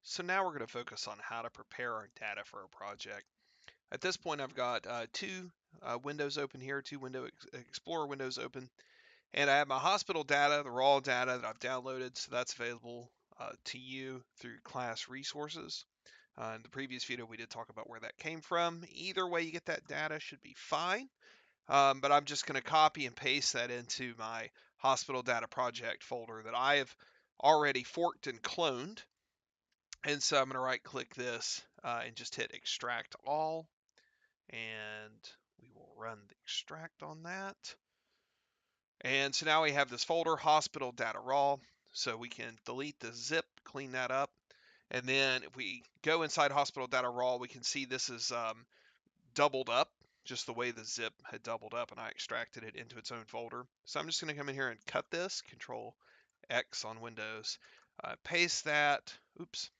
So now we're going to focus on how to prepare our data for a project. At this point, I've got two windows open here, two Explorer windows open, and I have my hospital data, the raw data that I've downloaded, so that's available to you through class resources. In the previous video, we did talk about where that came from. Either way you get that data should be fine, but I'm just going to copy and paste that into my hospital data project folder that I have already forked and cloned. And so I'm going to right click this and just hit extract all, and we will run the extract on that. And so now we have this folder, hospital data raw. So we can delete the zip, clean that up. And then if we go inside hospital data raw, we can see this is doubled up, just the way the zip had doubled up, and I extracted it into its own folder. So I'm just going to come in here and cut this, Control X on Windows, paste that. Oops.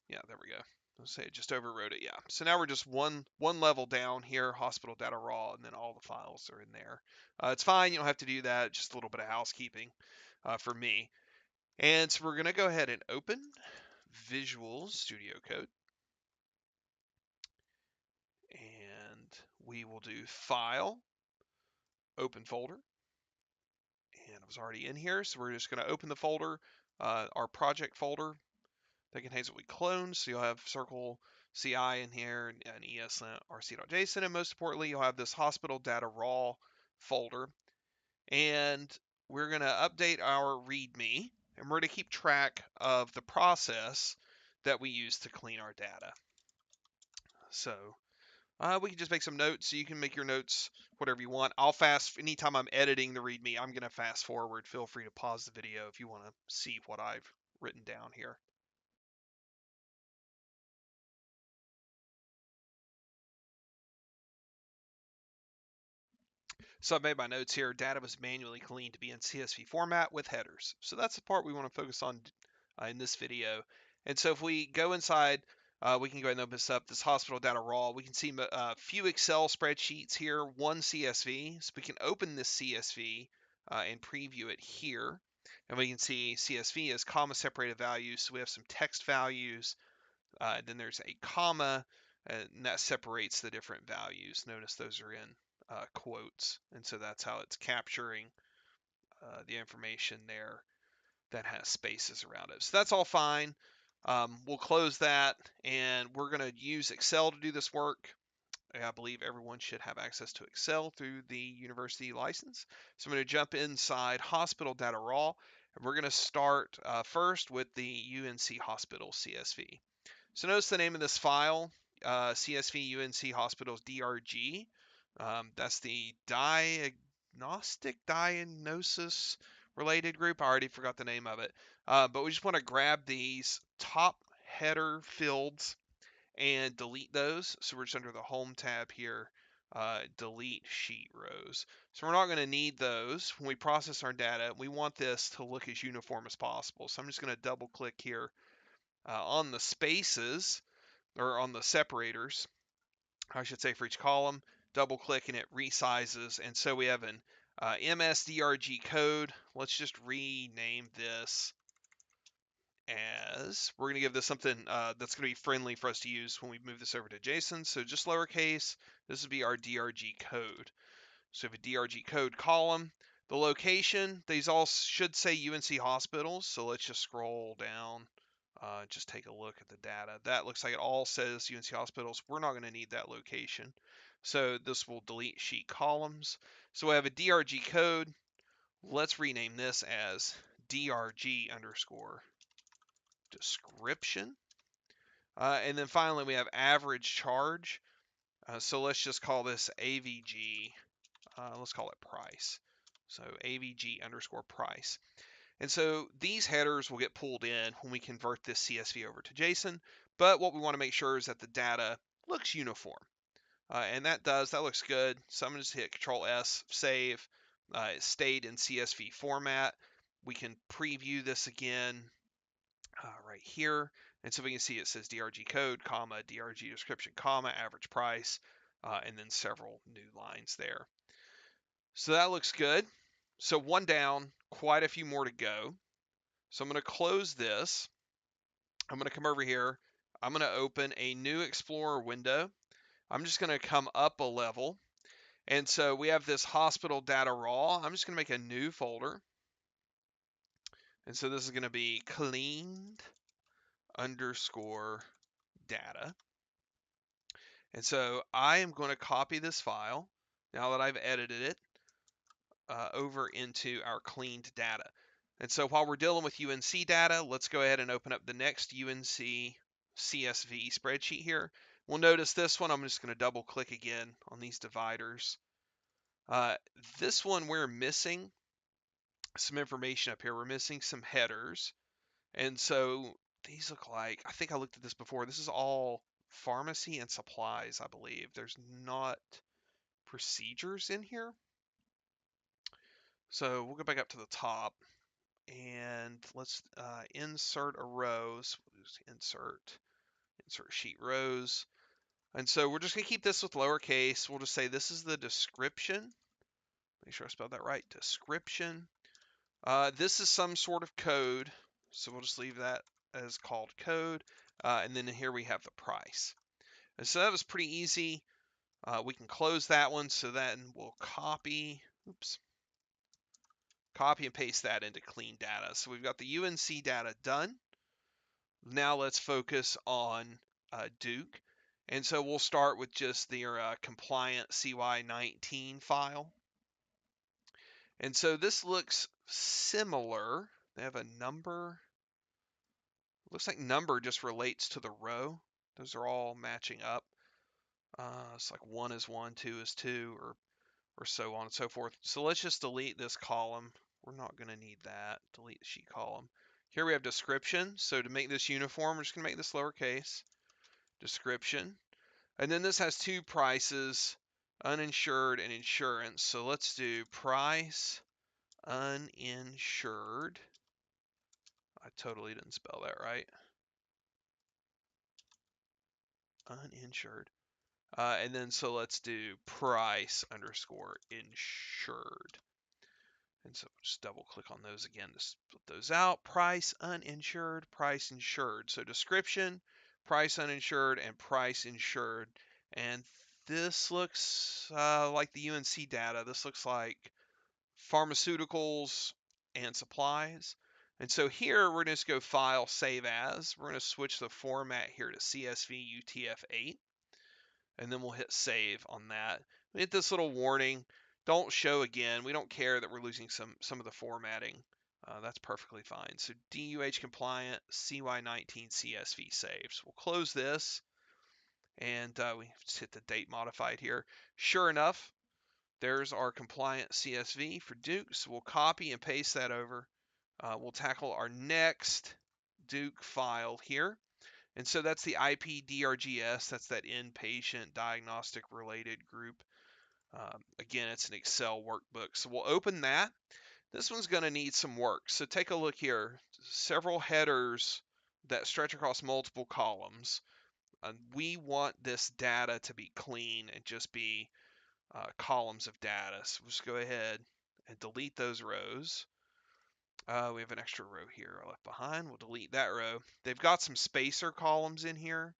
Yeah, there we go. Let's say it just overwrote it. Yeah. So now we're just one level down here, hospital data raw, and then all the files are in there. It's fine. You don't have to do that. Just a little bit of housekeeping for me. And so we're going to go ahead and open Visual Studio Code. And we will do File, Open Folder. And I was already in here, so we're just going to open the folder, our project folder that contains what we cloned. So you'll have circle CI in here and ESRC.json, and most importantly, you'll have this hospital data raw folder. And we're going to update our README, and we're going to keep track of the process that we use to clean our data. So we can just make some notes. So you can make your notes whatever you want. Anytime I'm editing the README, I'm going to fast forward. Feel free to pause the video if you want to see what I've written down here. So I've made my notes here. Data was manually cleaned to be in CSV format with headers. So that's the part we want to focus on in this video. And so if we go inside, we can go ahead and open this hospital data raw. We can see a few Excel spreadsheets here, one CSV. So we can open this CSV and preview it here. And we can see CSV is comma separated values. So we have some text values. Then there's a comma, and that separates the different values. Notice those are in quotes, and so that's how it's capturing the information there that has spaces around it. So that's all fine. We'll close that, and we're going to use Excel to do this work. I believe everyone should have access to Excel through the university license. So I'm going to jump inside Hospital Data Raw, and we're going to start first with the UNC Hospital CSV. So notice the name of this file, CSV UNC Hospitals DRG. That's the diagnosis related group. I already forgot the name of it. But we just want to grab these top header fields and delete those. So we're just under the Home tab here, delete sheet rows. So we're not going to need those when we process our data. We want this to look as uniform as possible. So I'm just going to double click here on the spaces, or on the separators, I should say, for each column. Double click and it resizes. And so we have an MSDRG code. Let's just rename this as, we're going to give this something that's going to be friendly for us to use when we move this over to JSON. So just lowercase, this would be our DRG code. So we have a DRG code column. The location, these all should say UNC hospitals. So let's just scroll down, just take a look at the data. That looks like it all says UNC hospitals. We're not going to need that location. So this will delete sheet columns. So we have a DRG code. Let's rename this as DRG underscore description. And then finally, we have average charge. So let's just call this AVG. Let's call it price. So AVG underscore price. And so these headers will get pulled in when we convert this CSV over to JSON. But what we want to make sure is that the data looks uniform. And that looks good. So I'm going to just hit Control S, save. It stayed in CSV format. We can preview this again right here. And so we can see it says DRG code, comma, DRG description, comma, average price, and then several new lines there. So that looks good. So one down, quite a few more to go. So I'm going to close this. I'm going to come over here. I'm going to open a new Explorer window. I'm just going to come up a level. And so we have this hospital data raw. I'm just going to make a new folder. And so this is going to be cleaned underscore data. And so I am going to copy this file, now that I've edited it, over into our cleaned data. And so while we're dealing with UNC data, let's go ahead and open up the next UNC CSV spreadsheet here. We'll notice this one, I'm just going to double click again on these dividers. This one we're missing some information up here. We're missing some headers. And so these look like, I think I looked at this before. This is all pharmacy and supplies, I believe. There's not procedures in here. So we'll go back up to the top and let's insert a row. So we'll just insert sheet rows. And so we're just going to keep this with lowercase. We'll just say this is the description. Make sure I spelled that right. Description. This is some sort of code. So we'll just leave that as called code. And then here we have the price. And so that was pretty easy. We can close that one. So then we'll copy and paste that into clean data. So we've got the UNC data done. Now let's focus on Duke. And so we'll start with just their compliant CY19 file. And so this looks similar. They have a number. Looks like number just relates to the row. Those are all matching up. It's like 1 is 1, 2 is 2, or so on and so forth. So let's just delete this column. We're not going to need that. Delete the sheet column. Here we have description. So to make this uniform, we're just going to make this lowercase. Description. And then this has two prices, uninsured and insurance. So let's do price uninsured. I totally didn't spell that right. Uninsured. And then so let's do price underscore insured. And so just double click on those again to split those out. Price uninsured, price insured. So description, price uninsured, and price insured. And this looks like the UNC data. This looks like pharmaceuticals and supplies. And so here we're going to just go File, Save As. We're going to switch the format here to CSV UTF-8. And then we'll hit Save on that. We hit this little warning. Don't show again. We don't care that we're losing some of the formatting. That's perfectly fine. So DUH compliant CY19 CSV saves. We'll close this. And we just hit the date modified here. Sure enough, there's our compliant CSV for Duke. So we'll copy and paste that over. We'll tackle our next Duke file here. And so that's the IPDRGS. That's that inpatient diagnostic related group. Again, it's an Excel workbook. So we'll open that. This one's going to need some work. So take a look here. Several headers that stretch across multiple columns. We want this data to be clean and just be columns of data. So we'll just go ahead and delete those rows. We have an extra row here left behind. We'll delete that row. They've got some spacer columns in here.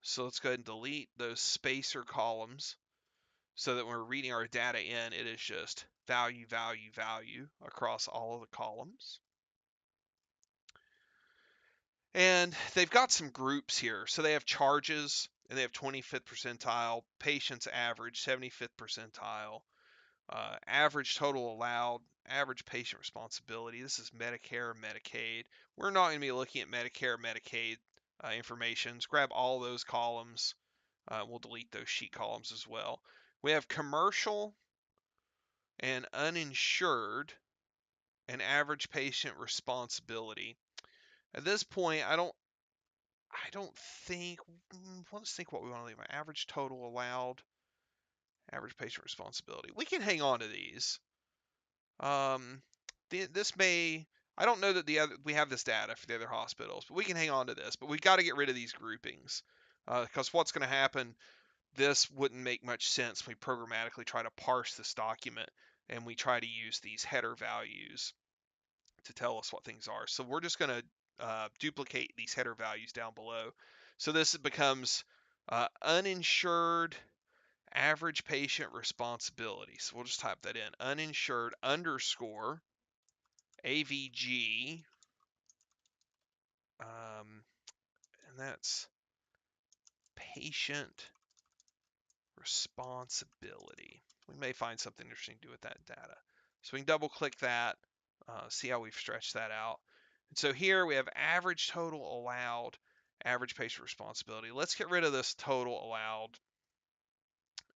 So let's go ahead and delete those spacer columns so that when we're reading our data in, it is just value, value, value across all of the columns. And they've got some groups here. So they have charges, and they have 25th percentile, patients average, 75th percentile, average total allowed, average patient responsibility. This is Medicare, Medicaid. We're not going to be looking at Medicare, Medicaid information. Just grab all those columns. We'll delete those sheet columns as well. We have commercial and uninsured and average patient responsibility. At this point, I don't think, let's think what we want to leave. Average total allowed, average patient responsibility. We can hang on to these. This may, I don't know that we have this data for the other hospitals, but we can hang on to this. But we've got to get rid of these groupings because what's going to happen, this wouldn't make much sense. We programmatically try to parse this document and we try to use these header values to tell us what things are. So we're just going to duplicate these header values down below. So this becomes uninsured average patient responsibility. So we'll just type that in, uninsured underscore AVG, and that's patient responsibility. We may find something interesting to do with that data. So we can double click that, see how we've stretched that out. And so here we have average total allowed, average patient responsibility. Let's get rid of this total allowed,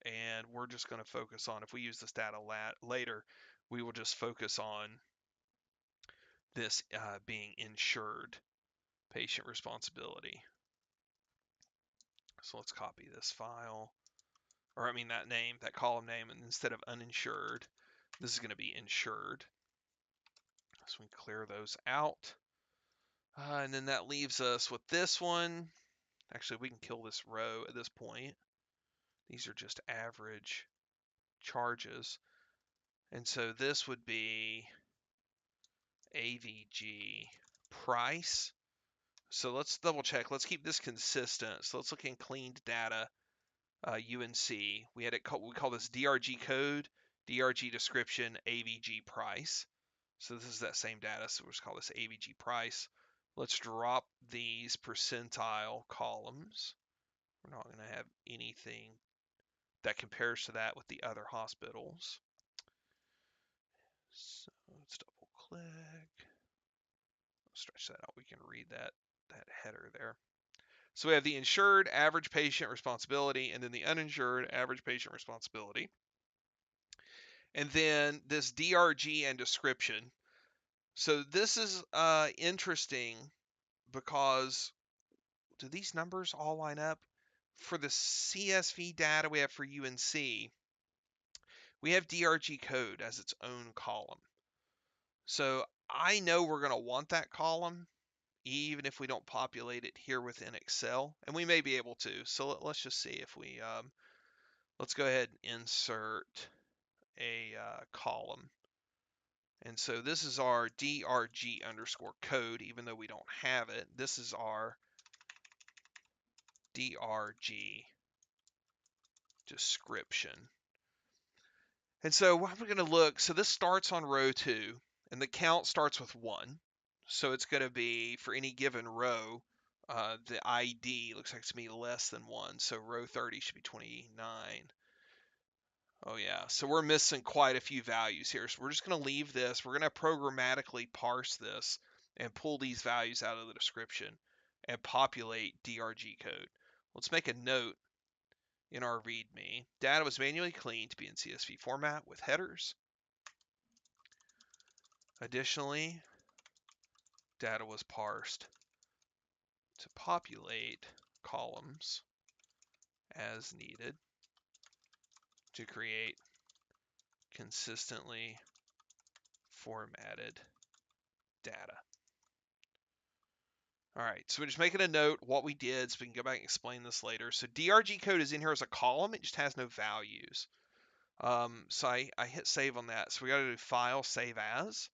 and we're just going to focus on, if we use this data later, we will just focus on this being insured patient responsibility. So let's copy this file, or I mean that name, that column name, and instead of uninsured, this is going to be insured. So we clear those out. And then that leaves us with this one. Actually, we can kill this row at this point. These are just average charges. And so this would be AVG price. So let's double check. Let's keep this consistent. So let's look in cleaned data, UNC. We call this DRG code, DRG description, AVG price. So this is that same data. So we'll just call this AVG price. Let's drop these percentile columns. We're not going to have anything that compares to that with the other hospitals. So let's double click. Stretch that out. We can read that header there. So we have the insured average patient responsibility and then the uninsured average patient responsibility. And then this DRG and description. So this is interesting because do these numbers all line up? For the CSV data we have for UNC, we have DRG code as its own column. So I know we're going to want that column even if we don't populate it here within Excel, and we may be able to. So let's just see if we, let's go ahead and insert a column. And so this is our DRG underscore code, even though we don't have it. This is our DRG description. And so what we're going to look, so this starts on row 2, and the count starts with 1. So it's going to be, for any given row, the ID looks like it's going to be less than 1. So row 30 should be 29. Oh yeah, so we're missing quite a few values here. So we're just going to leave this. We're going to programmatically parse this and pull these values out of the description and populate DRG code. Let's make a note in our README. Data was manually cleaned to be in CSV format with headers. Additionally, data was parsed to populate columns as needed to create consistently formatted data. All right, so we're just making a note what we did so we can go back and explain this later. So DRG code is in here as a column. It just has no values. So I hit save on that. So we got to do File, Save As.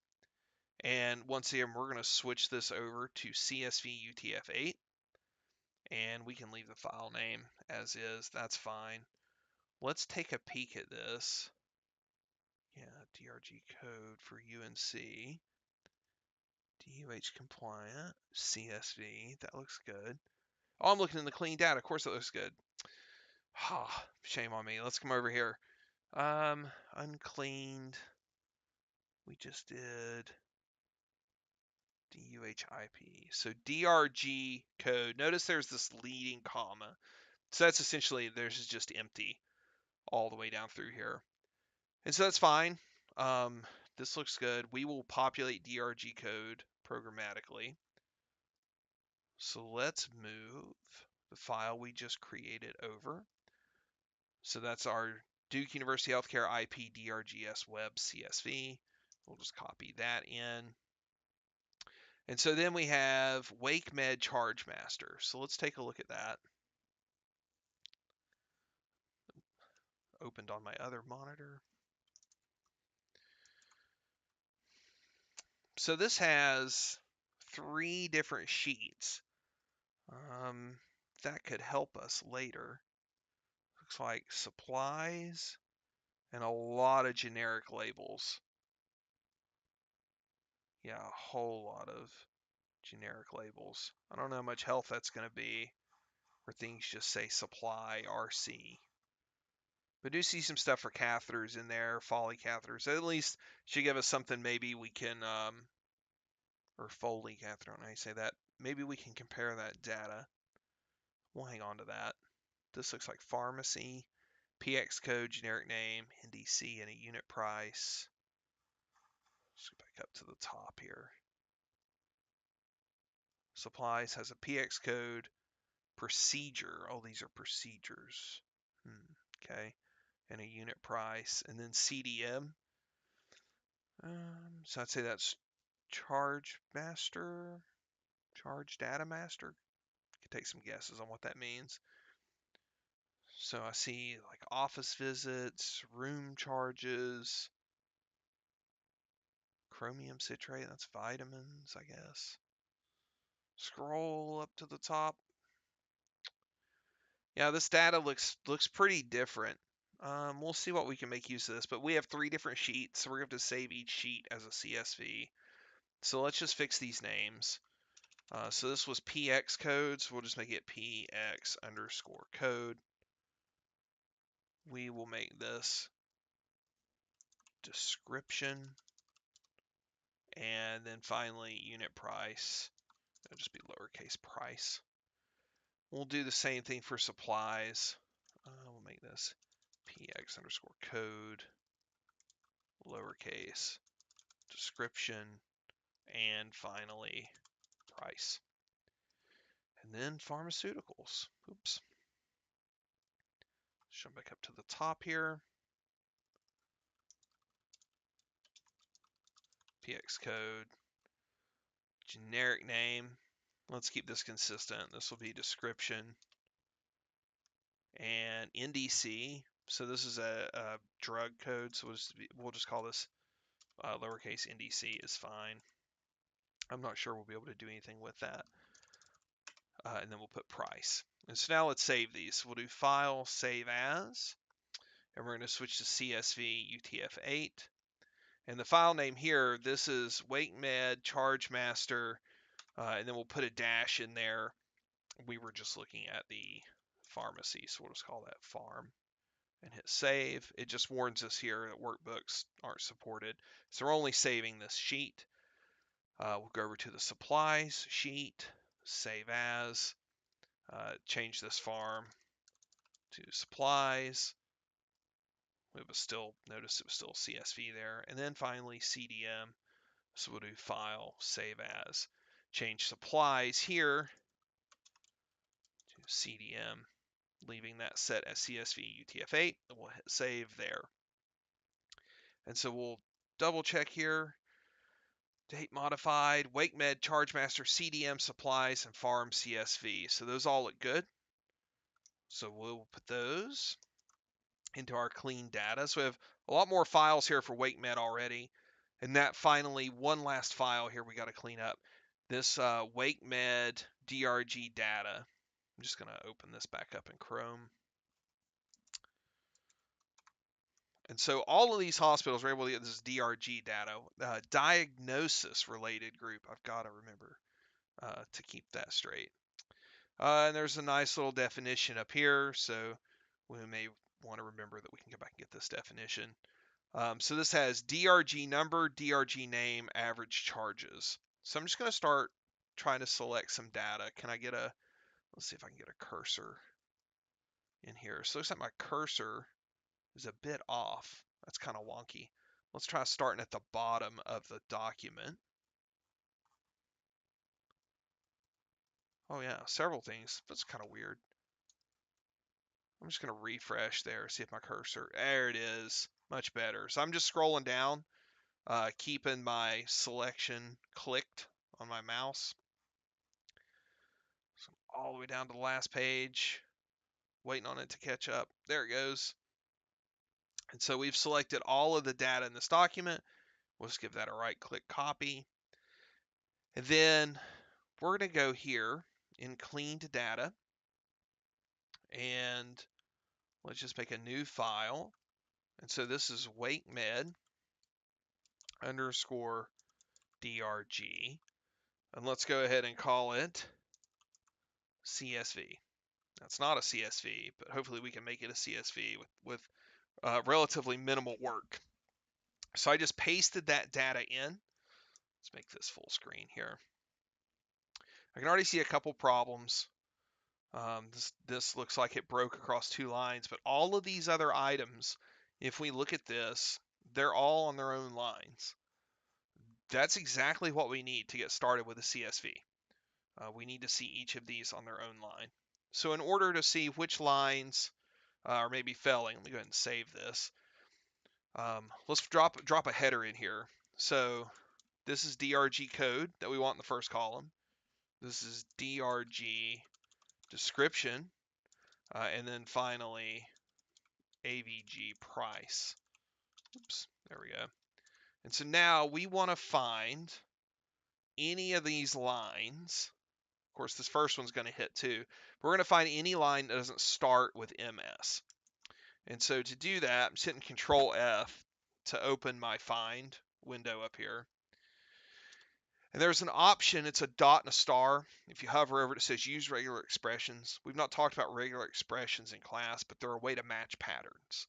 And once again, we're going to switch this over to CSV UTF-8. And we can leave the file name as is. That's fine. Let's take a peek at this. Yeah, DRG code for UNC. DUH compliant, CSV, that looks good. Oh, I'm looking in the clean data. Of course that looks good. Shame on me. Let's come over here. Uncleaned. We just did DUHIP. So DRG code. Notice there's this leading comma. So that's essentially, there's just empty all the way down through here. And so that's fine. This looks good. We will populate DRG code programmatically. So let's move the file we just created over. So that's our Duke University Healthcare IP DRGS Web CSV. We'll just copy that in. And so then we have Wake Med Charge Master. So let's take a look at that. Opened on my other monitor. So this has 3 different sheets. That could help us later. Looks like supplies and a lot of generic labels. Yeah, a whole lot of generic labels. I don't know how much help that's going to be, where things just say supply RC. But do see some stuff for catheters in there, Foley catheters. At least should give us something maybe we can, or Foley catheter, I don't know how you say that. Maybe we can compare that data. We'll hang on to that. This looks like pharmacy, PX code, generic name, NDC, and a unit price. Let's go back up to the top here. Supplies has a PX code, procedure. Oh, these are procedures. Okay. And a unit price. And then CDM. So I'd say that's charge master, charge data master. Could take some guesses on what that means. So I see like office visits, room charges, chromium citrate, that's vitamins, I guess. Scroll up to the top. Yeah, this data looks pretty different. We'll see what we can make use of this, but we have 3 different sheets, so we're going to have to save each sheet as a CSV. So let's just fix these names. So this was PX code, so we'll just make it PX underscore code. We will make this description. And then finally, unit price. It'll just be lowercase price. We'll do the same thing for supplies. We'll make this PX underscore code, lowercase, description, and finally, price. And then pharmaceuticals. Oops. Jump back up to the top here. PX code, generic name. Let's keep this consistent. This will be description and NDC. So this is a drug code. So we'll just call this lowercase NDC is fine. I'm not sure we'll be able to do anything with that. And then we'll put price. And so now let's save these. We'll do file, save as, and we're going to switch to CSV UTF-8. And the file name here, this is WakeMed Charge Master, and then we'll put a dash in there. We were just looking at the pharmacy, so we'll just call that farm and hit save. It just warns us here that workbooks aren't supported. So we're only saving this sheet. We'll go over to the supplies sheet, save as, change this farm to supplies. Notice it was still CSV there. And then finally CDM. So we'll do file, save as, change supplies here to CDM, leaving that set as CSV UTF-8. And we'll hit save there. And so we'll double check here. Date modified, WakeMed, ChargeMaster, CDM, supplies, and farm CSV. So those all look good. So we'll put those into our clean data. So we have a lot more files here for WakeMed already. And that finally, one last file here we got to clean up. This WakeMed DRG data. I'm just going to open this back up in Chrome. And so all of these hospitals are able to get this DRG data, diagnosis related group. I've got to remember to keep that straight. And there's a nice little definition up here. So we may want to remember that we can go back and get this definition. So this has DRG number, DRG name, average charges. So I'm just going to start trying to select some data. Let's see if I can get a cursor in here. So it looks like my cursor is a bit off. That's kind of wonky. Let's try starting at the bottom of the document. Oh yeah, several things. That's kind of weird. I'm just going to refresh there, see if my cursor, there it is, much better. So I'm just scrolling down, keeping my selection clicked on my mouse. So all the way down to the last page, waiting on it to catch up. There it goes. And so we've selected all of the data in this document. We'll just give that a right click copy. And then we're going to go here in cleaned data, and let's just make a new file. And so this is wakemed underscore drg. And let's go ahead and call it CSV. That's not a CSV, but hopefully we can make it a CSV with relatively minimal work. So I just pasted that data in. Let's make this full screen here. I can already see a couple problems. This looks like it broke across 2 lines, but all of these other items, if we look at this, they're all on their own lines. That's exactly what we need to get started with a CSV. We need to see each of these on their own line. So in order to see which lines are maybe failing, let me go ahead and save this. Let's drop a header in here. So this is DRG code that we want in the first column. This is DRG description. And then finally, AVG price. Oops, there we go. And so now we want to find any of these lines. Of course, this first one's going to hit too. But we're going to find any line that doesn't start with MS. And so to do that, I'm just hitting Control F to open my find window up here. And there's an option, it's a dot and a star. If you hover over it, it says use regular expressions. We've not talked about regular expressions in class, but they're a way to match patterns.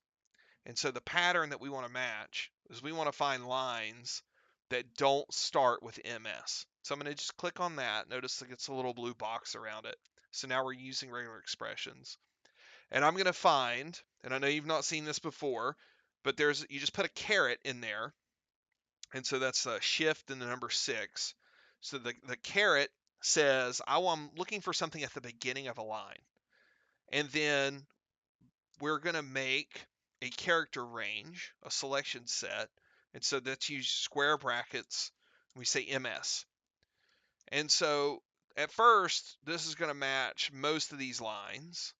And so the pattern that we want to match is we want to find lines that don't start with MS. So I'm going to just click on that. Notice it gets a little blue box around it. So now we're using regular expressions. And I'm going to find, and I know you've not seen this before, but you just put a caret in there. And so that's a shift and the number 6. So the caret says, I'm looking for something at the beginning of a line. And then we're going to make a character range, a selection set. And so that's use square brackets. We say MS. And so at first, this is going to match most of these lines.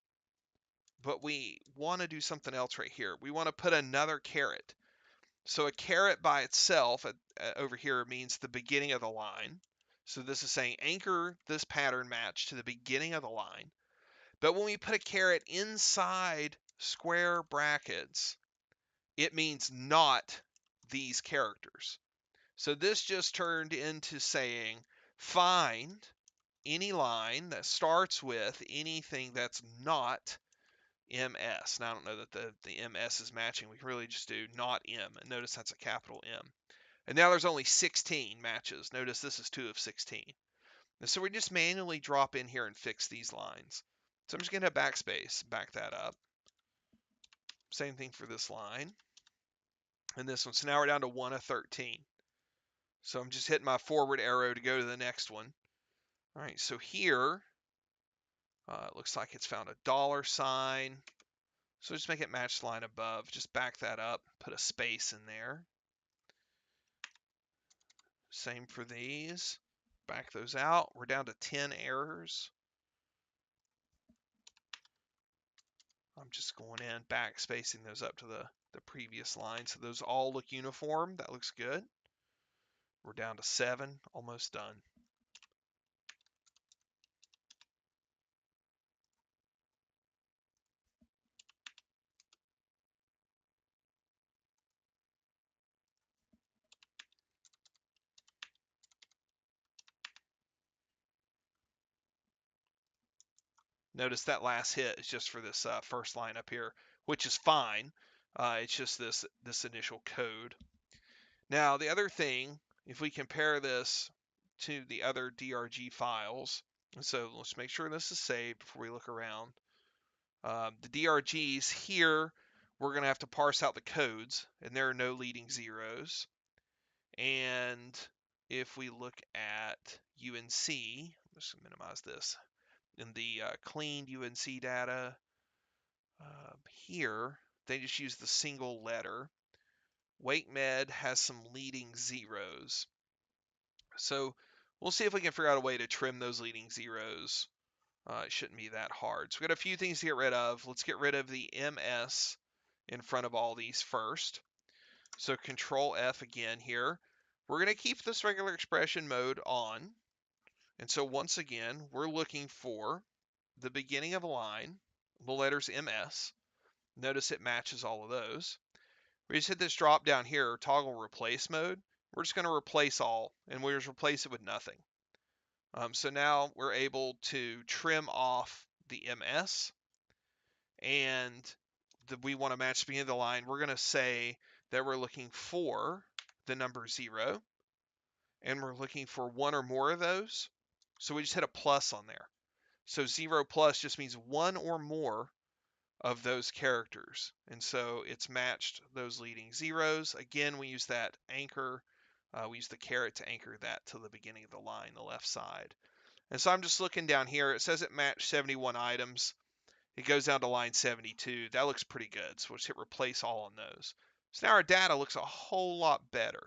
But we want to do something else right here. We want to put another caret. So a caret by itself over here means the beginning of the line. So this is saying anchor this pattern match to the beginning of the line. But when we put a caret inside square brackets, it means not these characters. So this just turned into saying find any line that starts with anything that's not MS. Now I don't know that the MS is matching. We can really just do not M, and notice that's a capital M. And now there's only 16 matches. Notice this is 2 of 16. And so we just manually drop in here and fix these lines. So I'm just going to backspace, back that up. Same thing for this line. And this one. So now we're down to 1 of 13. So I'm just hitting my forward arrow to go to the next one. All right, so here, it looks like it's found a $sign. So just make it match the line above. Just back that up, put a space in there. Same for these. Back those out. We're down to 10 errors. I'm just going in, backspacing those up to the previous line. So those all look uniform. That looks good. We're down to 7, almost done. Notice that last hit is just for this first line up here, which is fine. It's just this initial code. Now, the other thing, if we compare this to the other DRG files, so let's make sure this is saved before we look around. The DRGs here, we're going to have to parse out the codes, and there are no leading zeros. And if we look at UNC, let's minimize this. In the cleaned UNC data here, they just use the single letter. WakeMed has some leading zeros. So we'll see if we can figure out a way to trim those leading zeros. It shouldn't be that hard. So we got a few things to get rid of. Let's get rid of the MS in front of all these first. So Control F again here. We're going to keep this regular expression mode on. And so once again, we're looking for the beginning of a line, the letters MS. Notice it matches all of those. We just hit this drop down here, toggle replace mode. We're just going to replace all, and we just replace it with nothing. So now we're able to trim off the MS, and we want to match the beginning of the line. We're going to say that we're looking for the number 0, and we're looking for one or more of those. So we just hit a plus on there. So 0 plus just means one or more of those characters. And so it's matched those leading zeros. Again, we use that anchor. We use the caret to anchor that to the beginning of the line, the left side. And so I'm just looking down here. It says it matched 71 items. It goes down to line 72. That looks pretty good. So we'll just hit replace all on those. So now our data looks a whole lot better.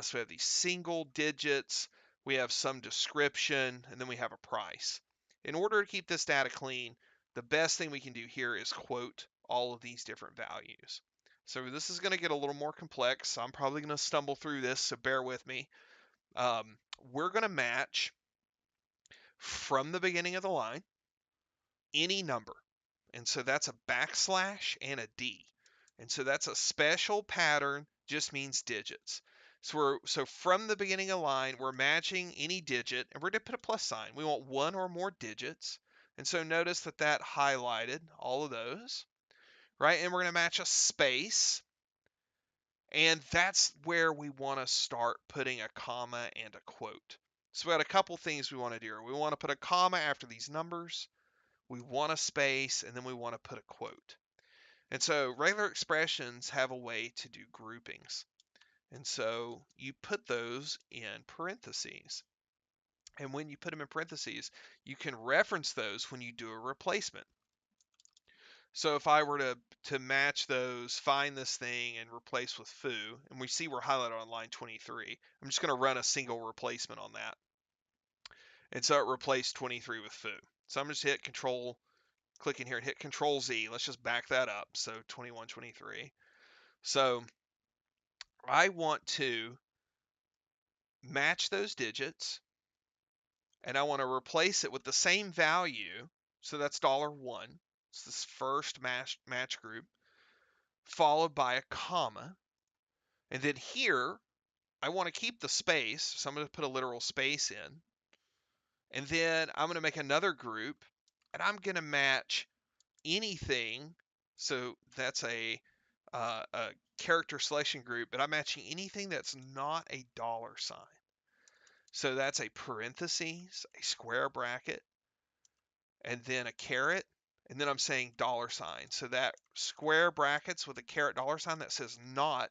So we have these single digits, we have some description, and then we have a price. In order to keep this data clean, the best thing we can do here is quote all of these different values. So this is going to get a little more complex. I'm probably going to stumble through this, so bear with me. We're going to match from the beginning of the line any number. And so that's a backslash and a D. And so that's a special pattern, just means digits. So from the beginning of the line, we're matching any digit, and we're going to put a plus sign. We want one or more digits. And so notice that that highlighted all of those, right? And we're going to match a space. And that's where we want to start putting a comma and a quote. So we got a couple things we want to do. We want to put a comma after these numbers. We want a space, and then we want to put a quote. And so regular expressions have a way to do groupings. And so you put those in parentheses. And when you put them in parentheses, you can reference those when you do a replacement. So if I were to match those, find this thing, and replace with foo, and we see we're highlighted on line 23, I'm just going to run a single replacement on that. And so it replaced 23 with foo. So I'm just hit Control, click in here and hit Control Z. Let's just back that up. So 21, 23. So I want to match those digits, and I want to replace it with the same value. So that's $1. It's this first match group, followed by a comma. And then here, I want to keep the space, so I'm going to put a literal space in. And then I'm going to make another group, and I'm going to match anything. So that's a character selection group, but I'm matching anything that's not a dollar sign. So that's a parentheses, a square bracket, and then a caret, and then I'm saying dollar sign. So that square brackets with a caret dollar sign, that says not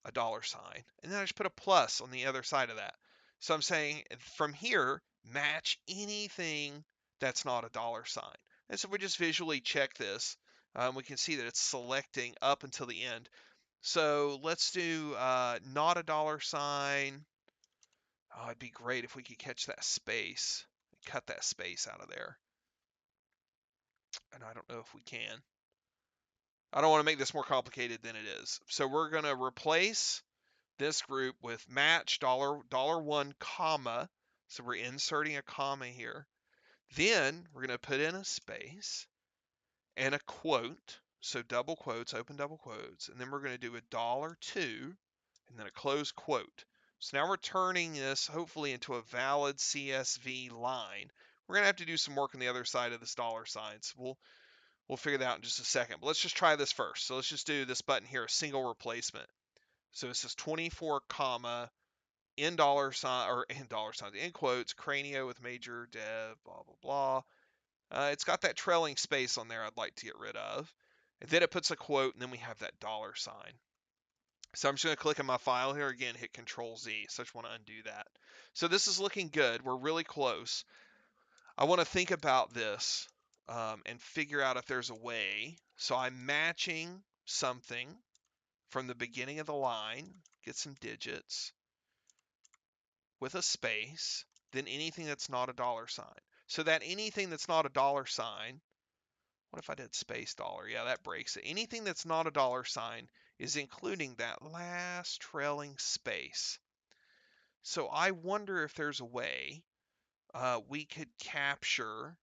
a dollar sign. And then I just put a plus on the other side of that. So I'm saying from here, match anything that's not a dollar sign. And so we just visually check this. We can see that it's selecting up until the end. So let's do not a dollar sign. Oh, it'd be great if we could catch that space, cut that space out of there. And I don't know if we can. I don't want to make this more complicated than it is. So we're going to replace this group with match $1, comma. So we're inserting a comma here. Then we're going to put in a space and a quote. So double quotes, open double quotes. And then we're going to do a $2 and then a close quote. So now we're turning this hopefully into a valid CSV line. We're going to have to do some work on the other side of this dollar sign. So we'll figure that out in just a second. But let's just try this first. So let's just do this button here, a single replacement. So it says 24, comma, in dollar sign, or in dollar signs, in quotes, Cranio with major dev, blah, blah, blah. It's got that trailing space on there I'd like to get rid of. And then it puts a quote, and then we have that dollar sign. So I'm just going to click on my file here again, hit Control Z. So I just want to undo that. So this is looking good. We're really close. I want to think about this and figure out if there's a way. So I'm matching something from the beginning of the line, get some digits with a space, then anything that's not a dollar sign. So that anything that's not a dollar sign, what if I did space dollar? Yeah, that breaks it. Anything that's not a dollar sign is including that last trailing space. So I wonder if there's a way we could capture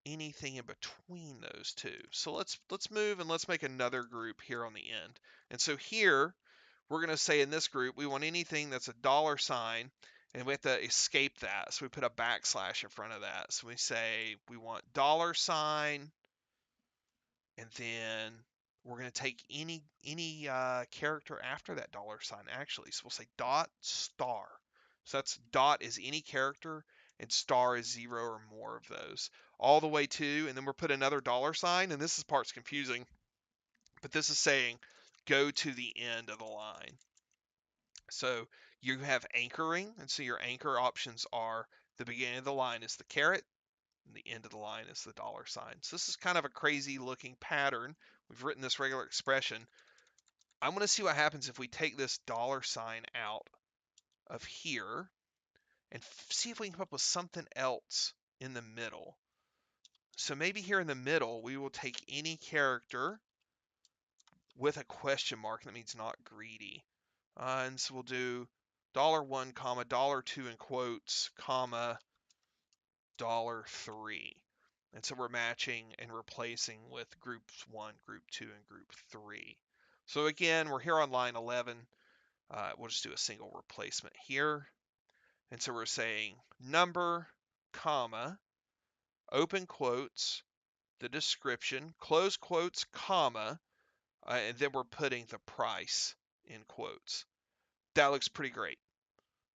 anything in between those two. So let's move and let's make another group here on the end. And so here we're going to say in this group we want anything that's a dollar sign, and we have to escape that. So we put a backslash in front of that. So we say we want dollar sign, and then we're going to take any character after that dollar sign actually. So we'll say dot star. So that's dot is any character and star is 0 or more of those. All the way to, and then we'll put another dollar sign, and this is part's confusing, but this is saying go to the end of the line. So you have anchoring, and so your anchor options are the beginning of the line is the caret, and the end of the line is the dollar sign. So this is kind of a crazy looking pattern. We've written this regular expression. I'm going to see what happens if we take this dollar sign out of here and see if we can come up with something else in the middle. So maybe here in the middle, we will take any character with a question mark. That means not greedy. And so we'll do $1, comma, $2 in quotes, comma, $3. And so we're matching and replacing with groups 1, group 2, and group 3. So again, we're here on line 11. We'll just do a single replacement here. And so we're saying number, comma, open quotes, the description, close quotes, comma, and then we're putting the price in quotes. That looks pretty great.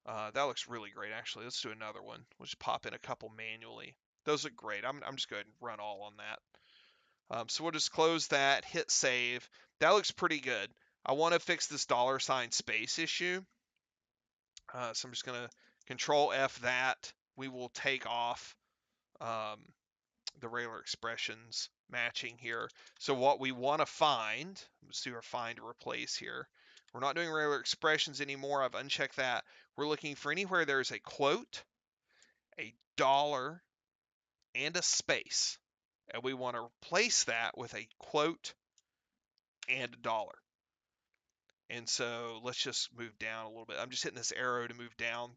That looks really great, actually. Let's do another one. We'll just pop in a couple manually. Those look great. I'm just going to run all on that. So we'll just close that, hit save. That looks pretty good. I want to fix this dollar sign space issue. So I'm just going to Control F that. We will take off the regular expressions matching here. So what we want to find, let's do our find or replace here. We're not doing regular expressions anymore. I've unchecked that. We're looking for anywhere there's a quote, a dollar, and a space. And we want to replace that with a quote and a dollar. And so let's just move down a little bit. I'm just hitting this arrow to move down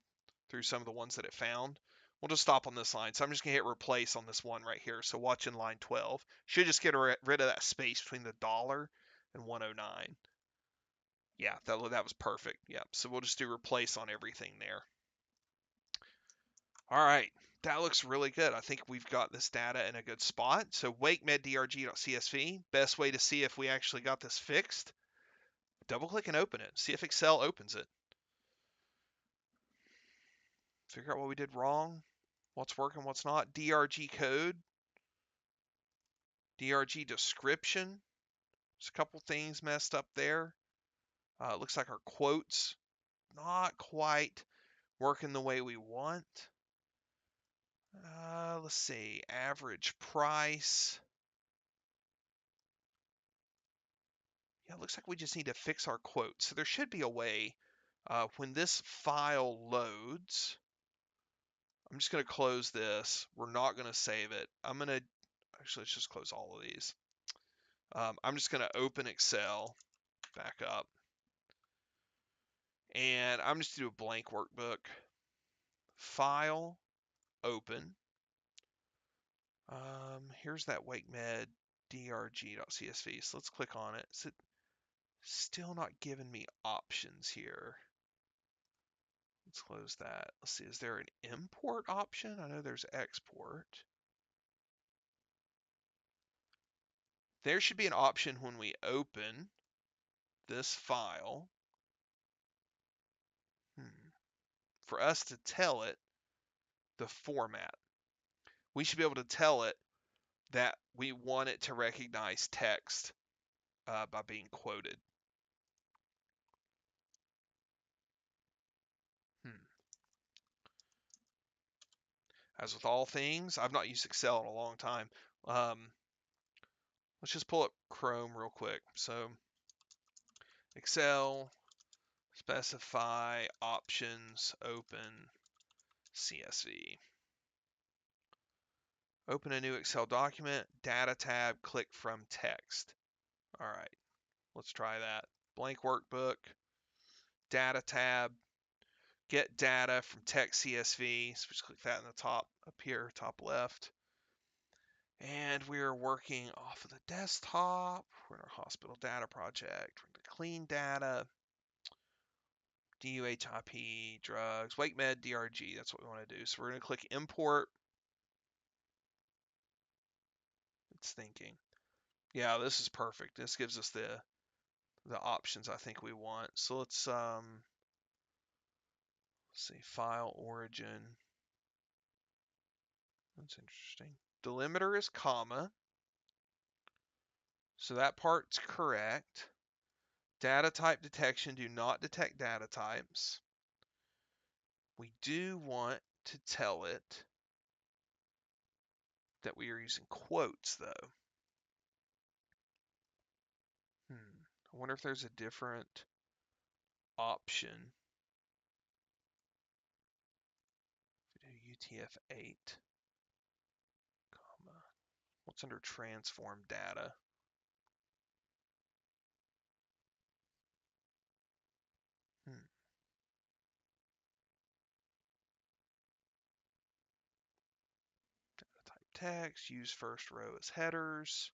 through some of the ones that it found. We'll just stop on this line. So I'm just going to hit replace on this one right here. So watch in line 12. Should just get rid of that space between the dollar and 109. Yeah, that was perfect. Yeah, so we'll just do replace on everything there. All right, that looks really good. I think we've got this data in a good spot. So wakemedd.drg.csv, best way to see if we actually got this fixed. Double click and open it. See if Excel opens it. Figure out what we did wrong, what's working, what's not. DRG code, DRG description. There's a couple things messed up there. It looks like our quotes not quite working the way we want. Let's see, average price. Yeah, it looks like we just need to fix our quotes. So there should be a way when this file loads. I'm just going to close this. We're not going to save it. Actually, let's just close all of these. I'm just going to open Excel back up. And I'm just going to do a blank workbook. File, open. Here's that WakeMed drg.csv. So let's click on it. It's still not giving me options here. Let's close that. Let's see, is there an import option? I know there's export. There should be an option when we open this file for us to tell it the format. We should be able to tell it that we want it to recognize text by being quoted. As with all things, I've not used Excel in a long time. Let's just pull up Chrome real quick. So Excel, specify options, open CSV. Open a new Excel document, data tab, click from text. All right. Let's try that. Blank workbook, data tab, get data from text CSV. So just click that in the top up here, top left. And we're working off of the desktop. We're in our hospital data project. We're going to clean data, DUHIP, drugs, WakeMed, DRG. That's what we want to do. So we're going to click import. It's thinking. Yeah, this is perfect. This gives us the options I think we want. So let's see, file origin. That's interesting. Delimiter is comma. So that part's correct. Data type detection, do not detect data types. We do want to tell it that we are using quotes, though. I wonder if there's a different option. UTF-8, comma. What's under transform data? Data type text, use first row as headers.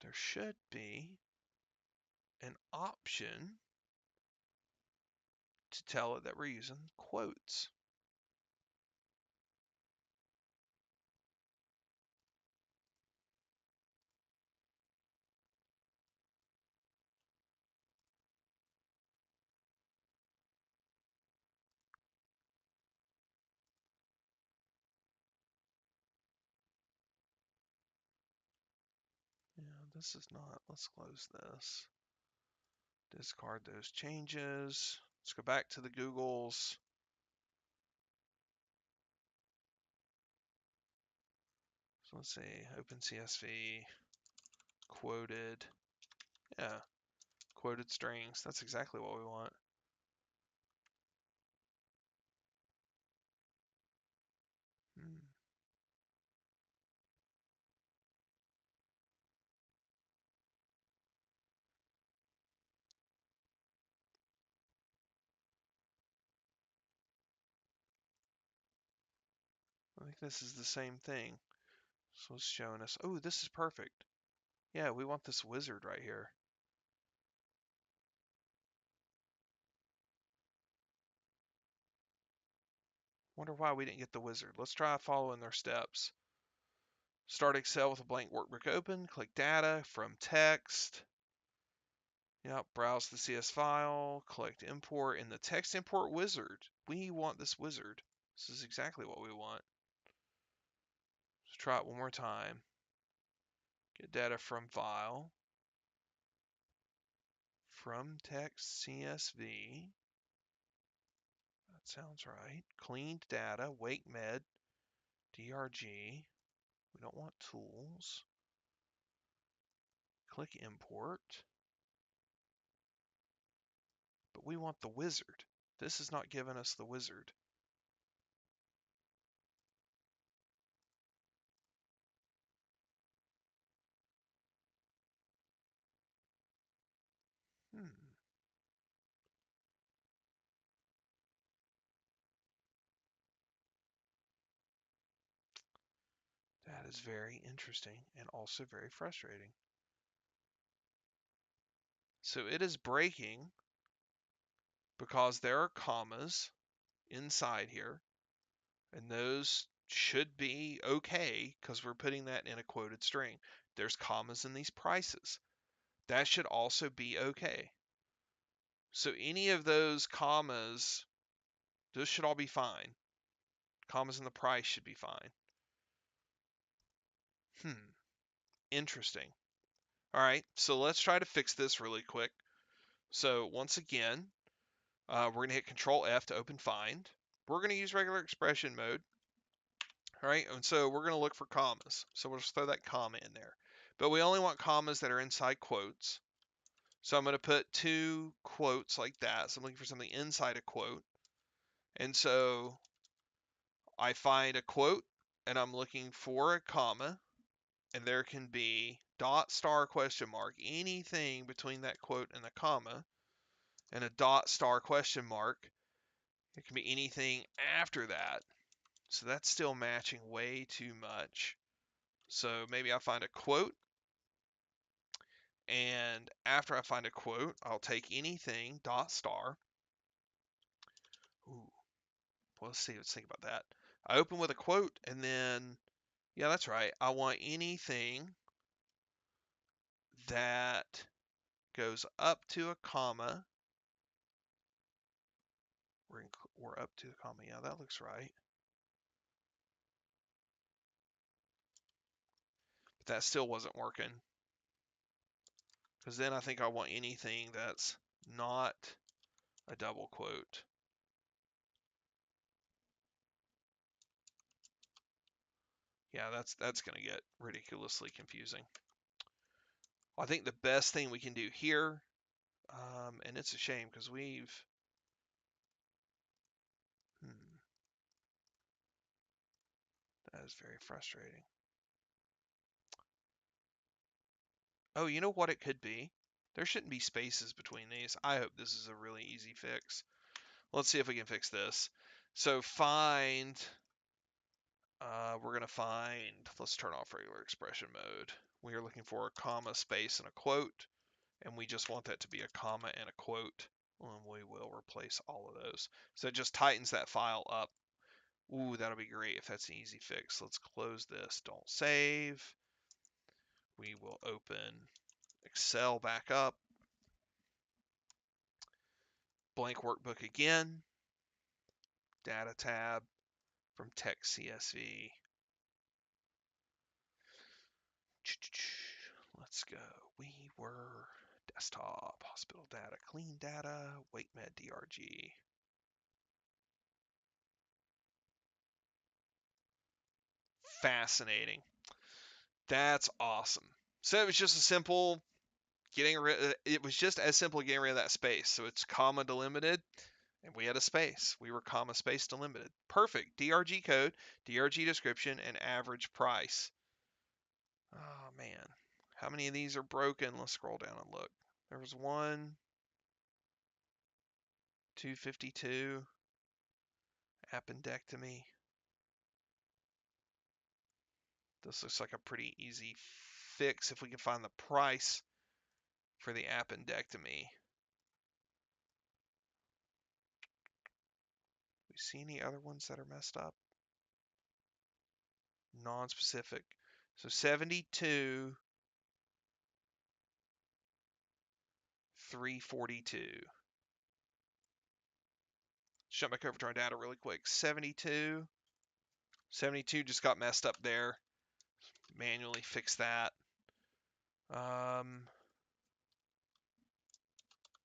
There should be an option to tell it that we're using quotes. Yeah, this is not. Let's close this. Discard those changes. Let's go back to the Googles. So let's see, OpenCSV, quoted. Yeah, quoted strings. That's exactly what we want. I think this is the same thing. So it's showing us, oh, this is perfect. Yeah, we want this wizard right here. Wonder why we didn't get the wizard. Let's try following their steps. Start Excel with a blank workbook open. Click data from text. Yep, browse the CS file. Click import in the text import wizard. We want this wizard. This is exactly what we want. Let's try it one more time. Get data from file. From text CSV. That sounds right. Cleaned data, WakeMed, DRG. We don't want tools. Click import. But we want the wizard. This is not giving us the wizard. That is very interesting and also very frustrating. So it is breaking because there are commas inside here, and those should be okay because we're putting that in a quoted string. There's commas in these prices. That should also be okay. So any of those commas, those should all be fine. Commas in the price should be fine. Interesting. All right, so let's try to fix this really quick. So once again, we're going to hit Control F to open Find. We're going to use regular expression mode. All right, and so we're going to look for commas. So we'll just throw that comma in there. But we only want commas that are inside quotes. So I'm going to put 2 quotes like that. So I'm looking for something inside a quote. And so I find a quote, and I'm looking for a comma, and there can be dot star question mark, anything between that quote and a comma, and a dot star question mark. It can be anything after that. So that's still matching way too much. So maybe I find a quote, and after I find a quote, I'll take anything dot star. Ooh, well, let's see. Let's think about that. I open with a quote, and then, yeah, that's right. I want anything that goes up to a comma. We're up to a comma. Yeah, that looks right. But that still wasn't working. Because then I think I want anything that's not a double quote. Yeah, that's going to get ridiculously confusing. I think the best thing we can do here, and it's a shame because that is very frustrating. Oh, you know what it could be? There shouldn't be spaces between these. I hope this is a really easy fix. Let's see if we can fix this. So we're going to find, let's turn off regular expression mode. We are looking for a comma, space, and a quote, and we just want that to be a comma and a quote, and we will replace all of those. So it just tightens that file up. Ooh, that'll be great if that's an easy fix. Let's close this, don't save. We will open Excel back up. Blank workbook again. Data tab from text CSV. Let's go. We were desktop, hospital data, clean data, WakeMed DRG. Fascinating. That's awesome. So it was just a simple it was just as simple getting rid of that space. So it's comma delimited, and we had a space. We were comma space delimited. Perfect. DRG code, DRG description, and average price. Oh man, how many of these are broken? Let's scroll down and look. There was one, 252, appendectomy. This looks like a pretty easy fix if we can find the price for the appendectomy. We see any other ones that are messed up? Non-specific. So 72, 342. Jump back over to our data really quick. 72 just got messed up there. Manually fix that.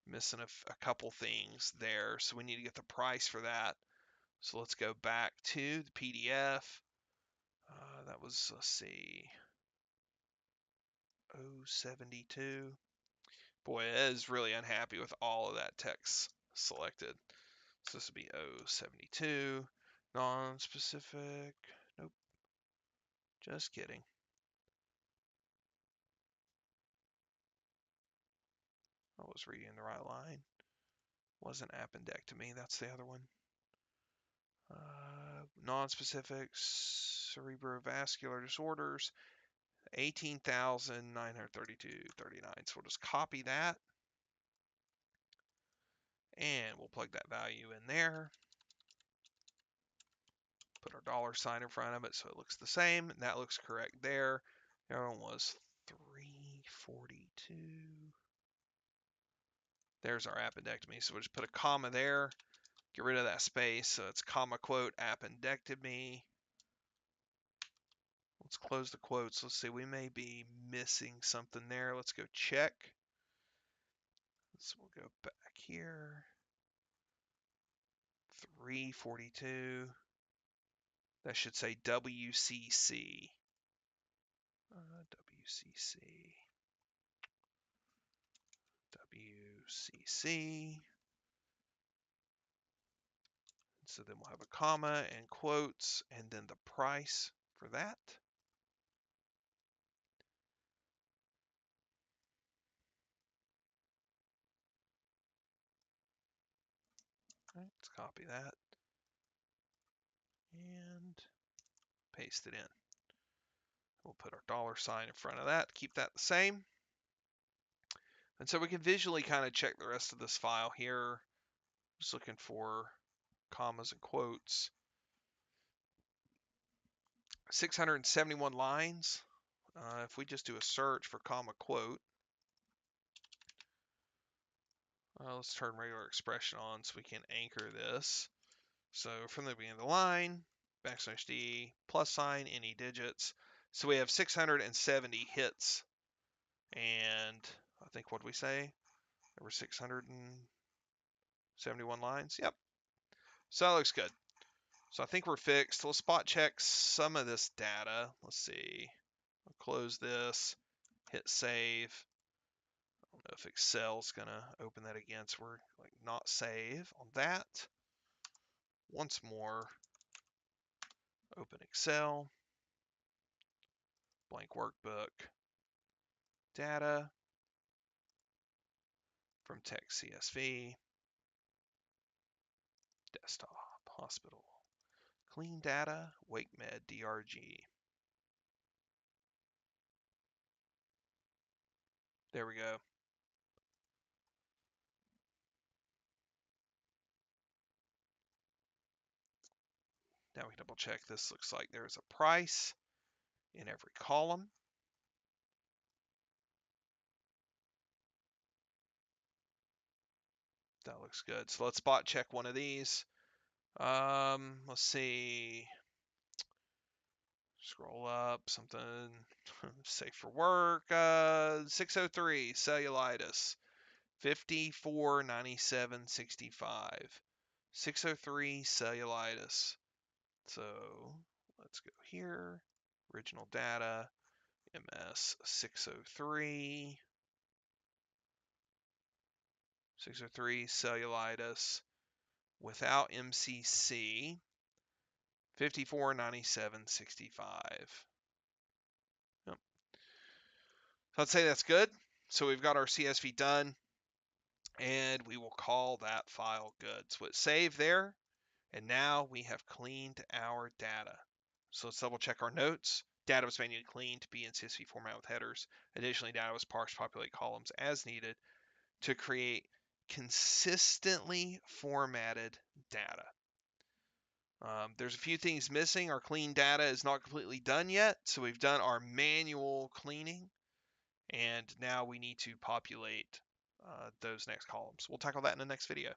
Missing a couple things there, so we need to get the price for that. So let's go back to the PDF. That was, let's see, 072. Boy, it is really unhappy with all of that text selected. So this would be 072. Non-specific. Nope. Just kidding. I was reading the right line. Wasn't appendectomy. That's the other one. Non-specific cerebrovascular disorders. 18,932.39. So we'll just copy that. And we'll plug that value in there. Put our $ in front of it so it looks the same. And that looks correct there. The other one was 342. There's our appendectomy. So we'll just put a comma there. Get rid of that space. So it's comma quote appendectomy. Let's close the quotes. Let's see. We may be missing something there. Let's go check. So we'll go back here. 342. That should say WCC. WCC. WCC. So then we'll have a comma and quotes, and then the price for that. right, let's copy that and paste it in. We'll put our $sign in front of that, keep that the same. And so we can visually kind of check the rest of this file here. Just looking for commas and quotes. 671 lines. If we just do a search for comma quote, let's turn regular expression on so we can anchor this. So from the beginning of the line, \D, plus sign, any digits. So we have 670 hits. And I think, what did we say? There were 671 lines. Yep. So that looks good. So I think we're fixed. Let's spot check some of this data. Let's see. I'll close this, hit save. I don't know if Excel's gonna open that again, so we're like not save on that. Once more, open Excel, blank workbook, data from text CSV, desktop, hospital, clean data, WakeMed DRG. There we go. Now we can double check. This looks like there's a price in every column. That looks good. So let's spot check one of these. Let's see. Scroll up, something safe for work. 603 cellulitis, 5497.65. 603 cellulitis. So let's go here. Original data, MS 603. 603 cellulitis without MCC. 5497.65. Yep. So I'd say that's good. So we've got our CSV done, and we will call that file good. So it's saved there, and now we have cleaned our data. So let's double check our notes. Data was manually cleaned to be in CSV format with headers. Additionally, data was parsed to populate columns as needed to create consistently formatted data. There's a few things missing. Our clean data is not completely done yet, so we've done our manual cleaning, and now we need to populate those next columns. We'll tackle that in the next video.